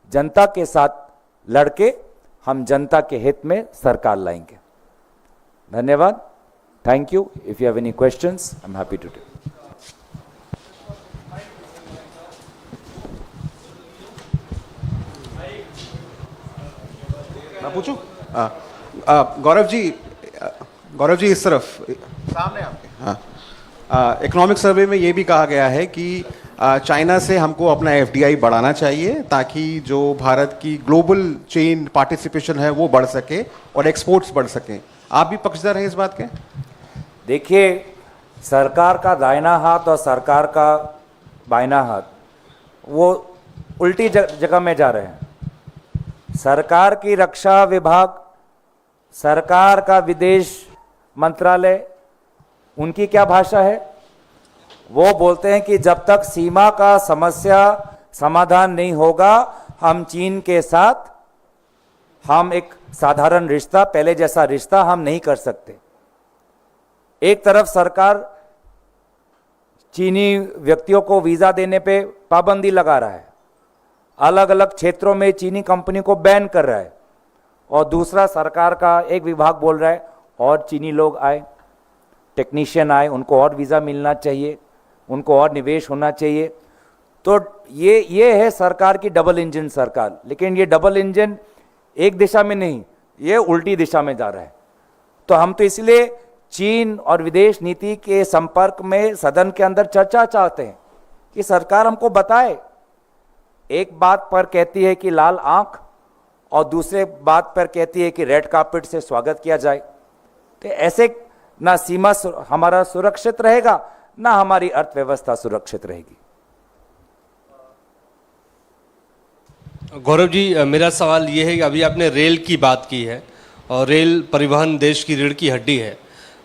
जनता के साथ लड़के हम जनता के हित में सरकार लाएंगे। धन्यवाद। Thank you. If you have any questions I am happy to do. मैं पूछूं? गौरव जी इस तरफ सामने आपके। हाँ, इकोनॉमिक सर्वे में ये भी कहा गया है कि चाइना से हमको अपना एफडीआई बढ़ाना चाहिए ताकि जो भारत की ग्लोबल चेन पार्टिसिपेशन है वो बढ़ सके और एक्सपोर्ट्स बढ़ सके। आप भी पक्षधर हैं इस बात के? देखिए, सरकार का दाहिना हाथ और सरकार का बाइना हाथ वो उल्टी जगह में जा रहे हैं। सरकार की रक्षा विभाग, सरकार का विदेश मंत्रालय, उनकी क्या भाषा है? वो बोलते हैं कि जब तक सीमा का समस्या समाधान नहीं होगा हम चीन के साथ हम एक साधारण रिश्ता, पहले जैसा रिश्ता हम नहीं कर सकते। एक तरफ सरकार चीनी व्यक्तियों को वीजा देने पे पाबंदी लगा रहा है, अलग अलग क्षेत्रों में चीनी कंपनी को बैन कर रहा है, और दूसरा सरकार का एक विभाग बोल रहा है और चीनी लोग आए, टेक्नीशियन आए, उनको और वीज़ा मिलना चाहिए, उनको और निवेश होना चाहिए। तो ये है सरकार की डबल इंजन सरकार। लेकिन ये डबल इंजन एक दिशा में नहीं, ये उल्टी दिशा में जा रहा है। तो हम तो इसलिए चीन और विदेश नीति के संपर्क में सदन के अंदर चर्चा चाहते हैं कि सरकार हमको बताए। एक बात पर कहती है कि लाल आंख और दूसरे बात पर कहती है कि रेड कार्पेट से स्वागत किया जाए। तो ऐसे ना सीमा हमारा सुरक्षित रहेगा, ना हमारी अर्थव्यवस्था सुरक्षित रहेगी। गौरव जी, मेरा सवाल ये है कि अभी आपने रेल की बात की है और रेल परिवहन देश की रीढ़ की हड्डी है।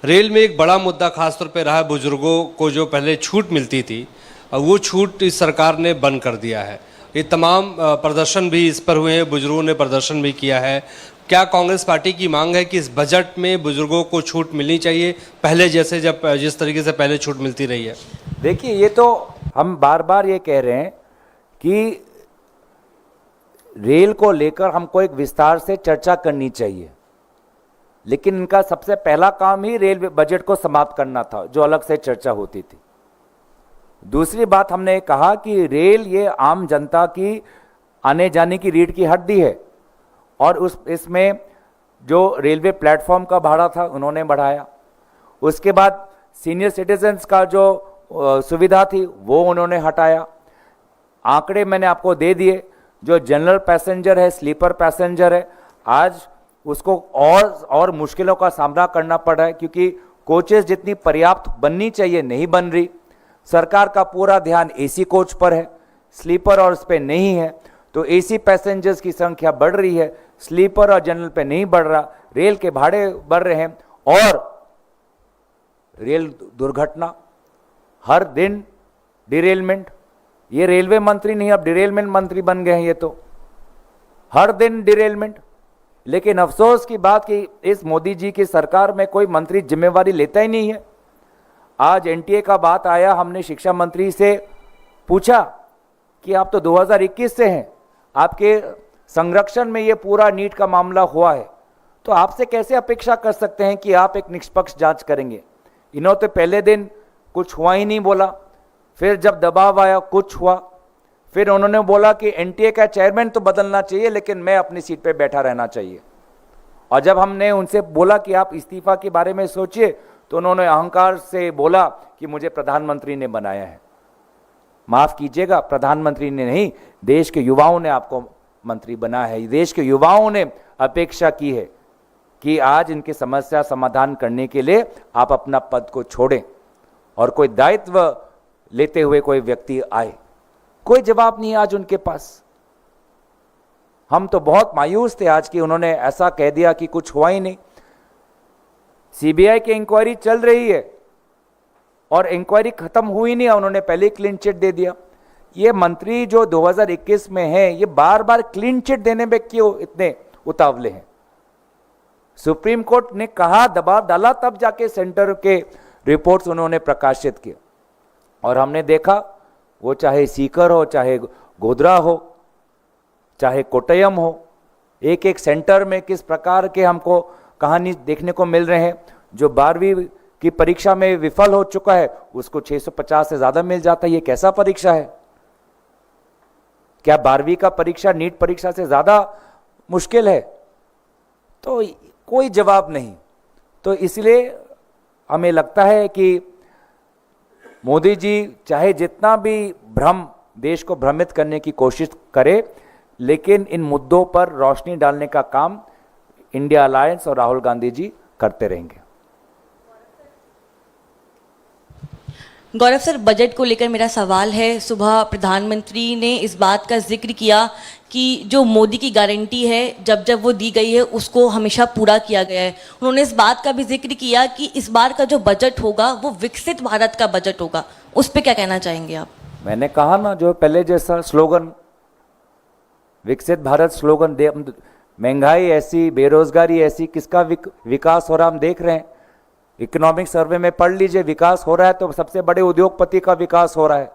रेल में एक बड़ा मुद्दा खासतौर पे रहा है बुजुर्गों को जो पहले छूट मिलती थी, वो छूट इस सरकार ने बंद कर दिया है। ये तमाम प्रदर्शन भी इस पर हुए हैं, बुजुर्गों ने प्रदर्शन भी किया है। क्या कांग्रेस पार्टी की मांग है कि इस बजट में बुजुर्गों को छूट मिलनी चाहिए पहले जैसे, जिस तरीके से पहले छूट मिलती रही है? देखिए, ये तो हम बार बार ये कह रहे हैं कि रेल को लेकर हमको एक विस्तार से चर्चा करनी चाहिए, लेकिन इनका सबसे पहला काम ही रेल बजट को समाप्त करना था, जो अलग से चर्चा होती थी। दूसरी बात, हमने कहा कि रेल ये आम जनता की आने जाने की रीढ़ की हड्डी है, और इसमें जो रेलवे प्लेटफॉर्म का भाड़ा था उन्होंने बढ़ाया। उसके बाद सीनियर सिटीजन्स का जो सुविधा थी वो उन्होंने हटाया। आंकड़े मैंने आपको दे दिए। जो जनरल पैसेंजर है, स्लीपर पैसेंजर है, आज उसको और मुश्किलों का सामना करना पड़ रहा है, क्योंकि कोचेस जितनी पर्याप्त बननी चाहिए नहीं बन रही। सरकार का पूरा ध्यान एसी कोच पर है, स्लीपर और उस पर नहीं है। तो एसी पैसेंजर्स की संख्या बढ़ रही है, स्लीपर और जनरल पे नहीं बढ़ रहा। रेल के भाड़े बढ़ रहे हैं और रेल दुर्घटना, हर दिन डिरेलमेंट। ये रेलवे मंत्री नहीं, अब डिरेलमेंट मंत्री बन गए हैं। ये तो हर दिन डिरेलमेंट। लेकिन अफसोस की बात कि इस मोदी जी की सरकार में कोई मंत्री जिम्मेवारी लेता ही नहीं है। आज एनटीए का बात आया, हमने शिक्षा मंत्री से पूछा कि आप तो 2021 से हैं, आपके संरक्षण में ये पूरा नीट का मामला हुआ है, तो आपसे कैसे अपेक्षा कर सकते हैं कि आप एक निष्पक्ष जांच करेंगे? इन्होंने तो पहले दिन कुछ हुआ ही नहीं बोला, फिर जब दबाव आया कुछ हुआ, फिर उन्होंने बोला कि एनटीए का चेयरमैन तो बदलना चाहिए लेकिन मैं अपनी सीट पे बैठा रहना चाहिए। और जब हमने उनसे बोला कि आप इस्तीफा के बारे में सोचिए, तो उन्होंने अहंकार से बोला कि मुझे प्रधानमंत्री ने बनाया है। माफ कीजिएगा, प्रधानमंत्री ने नहीं, देश के युवाओं ने आपको मंत्री बना है। देश के युवाओं ने अपेक्षा की है कि आज इनकी समस्या समाधान करने के लिए आप अपना पद को छोड़ें और कोई दायित्व लेते हुए कोई व्यक्ति आए। कोई जवाब नहीं आज उनके पास। हम तो बहुत मायूस थे आज कि उन्होंने ऐसा कह दिया कि कुछ हुआ ही नहीं। सीबीआई की इंक्वायरी चल रही है और इंक्वायरी खत्म हुई नहीं, उन्होंने पहले क्लीन चिट दे दिया। ये मंत्री जो 2021 में हैं, ये बार बार क्लीन चिट देने में क्यों इतने उतावले हैं? सुप्रीम कोर्ट ने कहा, दबाव डाला, तब जाके सेंटर के रिपोर्ट्स उन्होंने प्रकाशित किए। और हमने देखा, वो चाहे सीकर हो चाहे गोधरा हो, चाहे कोट्टयम हो, एक एक सेंटर में किस प्रकार के हमको कहानी देखने को मिल रहे हैं। जो 12वीं की परीक्षा में विफल हो चुका है उसको 650 से ज़्यादा मिल जाता है। ये कैसा परीक्षा है? क्या 12वीं का परीक्षा नीट परीक्षा से ज़्यादा मुश्किल है? तो कोई जवाब नहीं। तो इसलिए हमें लगता है कि मोदी जी चाहे जितना भी भ्रम, देश को भ्रमित करने की कोशिश करे, लेकिन इन मुद्दों पर रोशनी डालने का काम इंडिया अलायंस और राहुल गांधी जी करते रहेंगे। गौरव सर, बजट को लेकर मेरा सवाल है। सुबह प्रधानमंत्री ने इस बात का जिक्र किया कि जो मोदी की गारंटी है जब जब वो दी गई है उसको हमेशा पूरा किया गया है। उन्होंने इस बात का भी जिक्र किया कि इस बार का जो बजट होगा वो विकसित भारत का बजट होगा। उस पर क्या कहना चाहेंगे आप? मैंने कहा ना, जो पहले जैसा स्लोगन, विकसित भारत स्लोगन दे, महंगाई ऐसी, बेरोजगारी ऐसी, किसका विकास हो रहा हम देख रहे हैं। इकोनॉमिक सर्वे में पढ़ लीजिए, विकास हो रहा है तो सबसे बड़े उद्योगपति का विकास हो रहा है,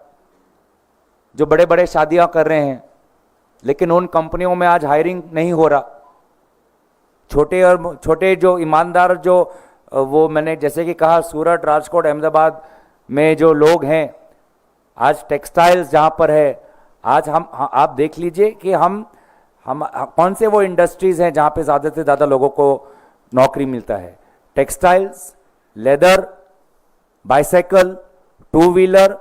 जो बड़े बड़े शादियां कर रहे हैं, लेकिन उन कंपनियों में आज हायरिंग नहीं हो रहा। छोटे जो ईमानदार, जो वो मैंने जैसे कि कहा, सूरत, राजकोट, अहमदाबाद में जो लोग हैं, आज टेक्सटाइल्स जहाँ पर है, आज आप देख लीजिए कि हम कौन से वो इंडस्ट्रीज हैं जहाँ पे ज़्यादा से ज़्यादा लोगों को नौकरी मिलता है। Textiles, leather, bicycle, two wheeler,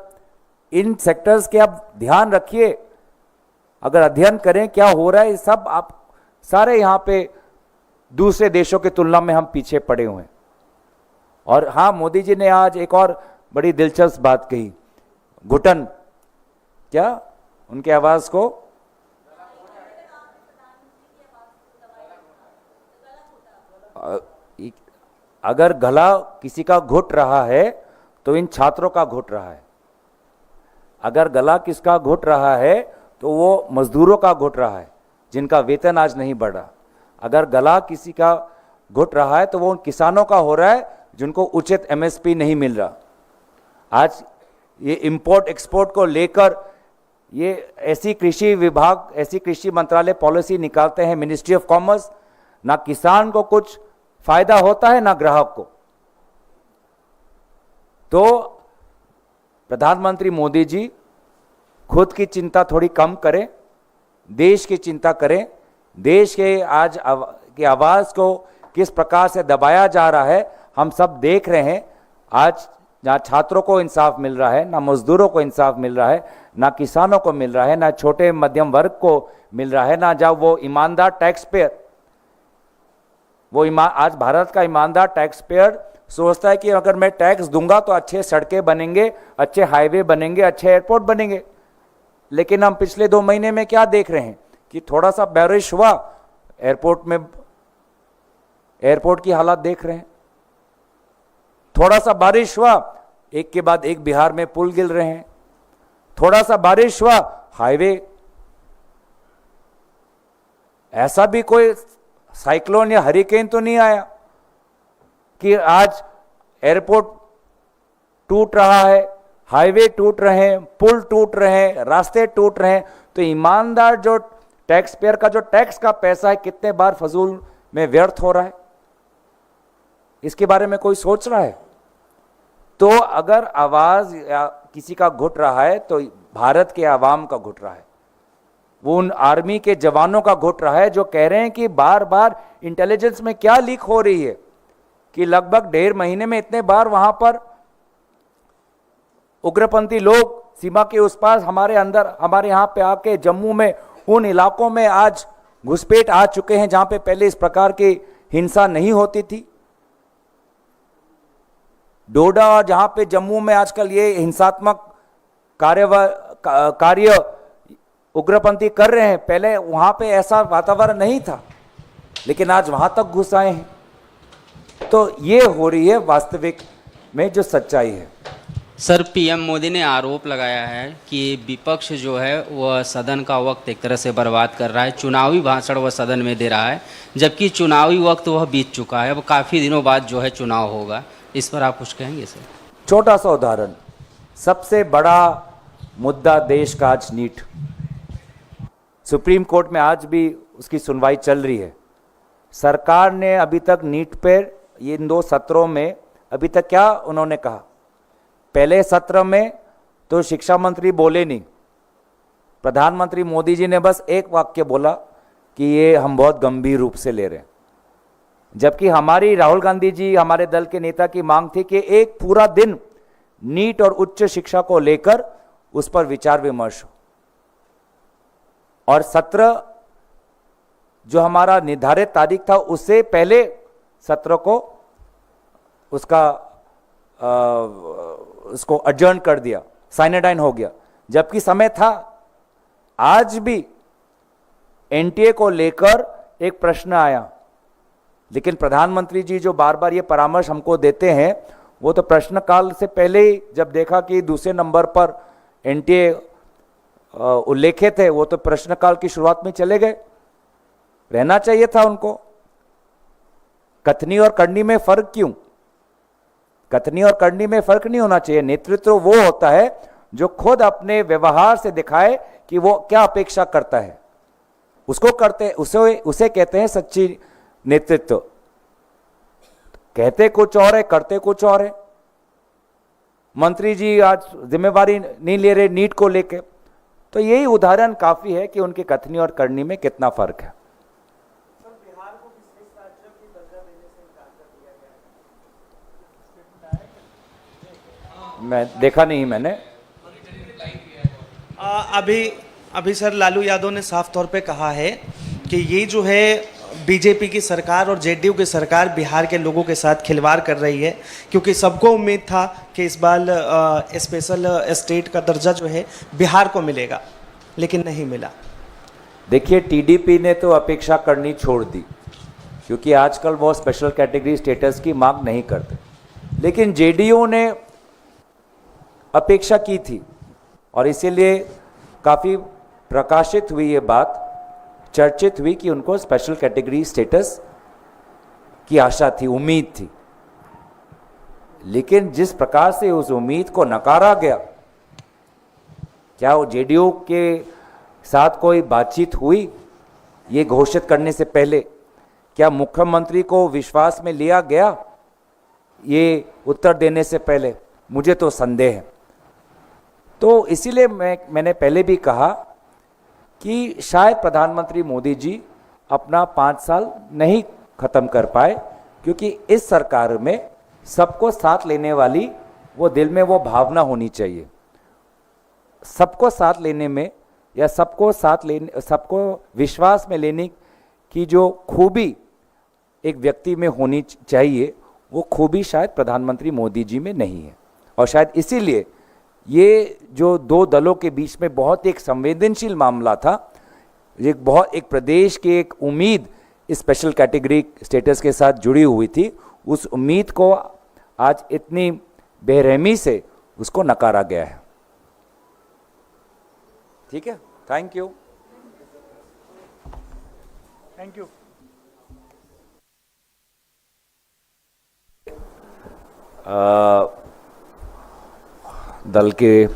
इन सेक्टर्स के आप ध्यान रखिए। अगर अध्ययन करें क्या हो रहा है, सब आप सारे यहाँ पे दूसरे देशों की तुलना में हम पीछे पड़े हुए हैं। और हाँ, मोदी जी ने आज एक और बड़ी दिलचस्प बात कही, घुटन, क्या उनकी आवाज को, अगर गला किसी का घुट रहा है तो इन छात्रों का घुट रहा है। अगर गला किसका घुट रहा है तो वो मजदूरों का घुट रहा है, जिनका वेतन आज नहीं बढ़ रहा। अगर गला किसी का घुट रहा है तो वो उन किसानों का हो रहा है जिनको उचित एमएसपी नहीं मिल रहा। आज ये इंपोर्ट एक्सपोर्ट को लेकर ये ऐसी कृषि विभाग, ऐसी कृषि मंत्रालय पॉलिसी निकालते हैं, मिनिस्ट्री ऑफ कॉमर्स, ना किसान को कुछ फायदा होता है ना ग्राहक को। तो प्रधानमंत्री मोदी जी खुद की चिंता थोड़ी कम करें, देश की चिंता करें। देश के आज की आवाज को किस प्रकार से दबाया जा रहा है हम सब देख रहे हैं। आज ना छात्रों को इंसाफ मिल रहा है, ना मजदूरों को इंसाफ मिल रहा है, ना किसानों को मिल रहा है, ना छोटे मध्यम वर्ग को मिल रहा है, ना जब वो ईमानदार टैक्स पेयर, आज भारत का ईमानदार टैक्स पेयर सोचता है कि अगर मैं टैक्स दूंगा तो अच्छे सड़कें बनेंगे, अच्छे हाईवे बनेंगे, अच्छे एयरपोर्ट बनेंगे। लेकिन हम पिछले 2 महीने में क्या देख रहे हैं कि थोड़ा सा बारिश हुआ, एयरपोर्ट की हालत देख रहे हैं। थोड़ा सा बारिश हुआ, एक के बाद एक बिहार में पुल गिर रहे हैं। थोड़ा सा बारिश हुआ, हाईवे। ऐसा भी कोई साइक्लोन या हरिकेन तो नहीं आया कि आज एयरपोर्ट टूट रहा है, हाईवे टूट रहे हैं, पुल टूट रहे हैं, रास्ते टूट रहे हैं। तो ईमानदार जो टैक्स पेयर का जो टैक्स का पैसा है कितने बार फजूल में व्यर्थ हो रहा है, इसके बारे में कोई सोच रहा है? तो अगर आवाज या किसी का घुट रहा है तो भारत के आवाम का घुट रहा है, वो उन आर्मी के जवानों का घुट रहा है जो कह रहे हैं कि बार बार इंटेलिजेंस में क्या लीक हो रही है कि लगभग 1.5 महीने में इतने बार वहां पर उग्रपंथी लोग सीमा के उस पार हमारे यहां पे आके जम्मू में उन इलाकों में आज घुसपैठ आ चुके हैं जहां पे पहले इस प्रकार की हिंसा नहीं होती थी। डोडा और जहां पे जम्मू में आजकल ये हिंसात्मक कार्य उग्रपंथी कर रहे हैं, पहले वहां पे ऐसा वातावरण नहीं था, लेकिन आज वहां तक घुस आए हैं। तो ये हो रही है वास्तविक में जो सच्चाई है। सर, पीएम मोदी ने आरोप लगाया है कि विपक्ष जो है वह सदन का वक्त एक तरह से बर्बाद कर रहा है, चुनावी भाषण वह सदन में दे रहा है, जबकि चुनावी वक्त वह बीत चुका है, अब काफ़ी दिनों बाद जो है चुनाव होगा। इस पर आप कुछ कहेंगे सर? छोटा सा उदाहरण, सबसे बड़ा मुद्दा देश का आज नीट, सुप्रीम कोर्ट में आज भी उसकी सुनवाई चल रही है। सरकार ने अभी तक नीट पर इन 2 सत्रों में अभी तक क्या उन्होंने कहा? पहले सत्र में तो शिक्षा मंत्री बोले नहीं, प्रधानमंत्री मोदी जी ने बस एक वाक्य बोला कि ये हम बहुत गंभीर रूप से ले रहे हैं, जबकि हमारी राहुल गांधी जी, हमारे दल के नेता की मांग थी कि एक पूरा दिन नीट और उच्च शिक्षा को लेकर उस पर विचार विमर्श हो, और सत्र जो हमारा निर्धारित तारीख था उससे पहले सत्र को उसको अडजर्न कर दिया, साइनेडाइन हो गया, जबकि समय था। आज भी एनटीए को लेकर एक प्रश्न आया, लेकिन प्रधानमंत्री जी जो बार बार ये परामर्श हमको देते हैं, वो तो प्रश्नकाल से पहले ही जब देखा कि दूसरे नंबर पर एनटीए उल्लेखित है, वो तो प्रश्नकाल की शुरुआत में चले गए। रहना चाहिए था उनको। कथनी और करनी में फर्क क्यों? कथनी और करनी में फर्क नहीं होना चाहिए। नेतृत्व वो होता है जो खुद अपने व्यवहार से दिखाए कि वो क्या अपेक्षा करता है, उसको करते उसे कहते हैं सच्ची नेतृत्व। कहते कुछ और है, करते कुछ और है। मंत्री जी आज जिम्मेवारी नहीं ले रहे नीट को लेके, तो यही उदाहरण काफी है कि उनकी कथनी और करनी में कितना फर्क है। मैं देखा नहीं मैंने। अभी सर लालू यादव ने साफ तौर पे कहा है कि ये जो है बीजेपी की सरकार और जेडीयू की सरकार बिहार के लोगों के साथ खिलवाड़ कर रही है, क्योंकि सबको उम्मीद था कि इस बार स्पेशल स्टेट का दर्जा जो है बिहार को मिलेगा, लेकिन नहीं मिला। देखिए, टीडीपी ने तो अपेक्षा करनी छोड़ दी, क्योंकि आजकल वो स्पेशल कैटेगरी स्टेटस की मांग नहीं करते, लेकिन जेडीयू ने अपेक्षा की थी, और इसीलिए काफ़ी प्रकाशित हुई ये बात, चर्चित हुई कि उनको स्पेशल कैटेगरी स्टेटस की आशा थी, उम्मीद थी। लेकिन जिस प्रकार से उस उम्मीद को नकारा गया, क्या वो जेडीयू के साथ कोई बातचीत हुई ये घोषित करने से पहले? क्या मुख्यमंत्री को विश्वास में लिया गया ये उत्तर देने से पहले? मुझे तो संदेह है। तो इसीलिए मैंने पहले भी कहा कि शायद प्रधानमंत्री मोदी जी अपना 5 साल नहीं खत्म कर पाए, क्योंकि इस सरकार में सबको साथ लेने वाली वो दिल में वो भावना होनी चाहिए। सबको साथ लेने में या सबको विश्वास में लेने की जो खूबी एक व्यक्ति में होनी चाहिए, वो खूबी शायद प्रधानमंत्री मोदी जी में नहीं है। और शायद इसीलिए ये जो 2 दलों के बीच में बहुत एक संवेदनशील मामला था, एक प्रदेश की एक उम्मीद इस स्पेशल कैटेगरी स्टेटस के साथ जुड़ी हुई थी, उस उम्मीद को आज इतनी बेरहमी से उसको नकारा गया है। ठीक है, थैंक यू। Thank you. दल के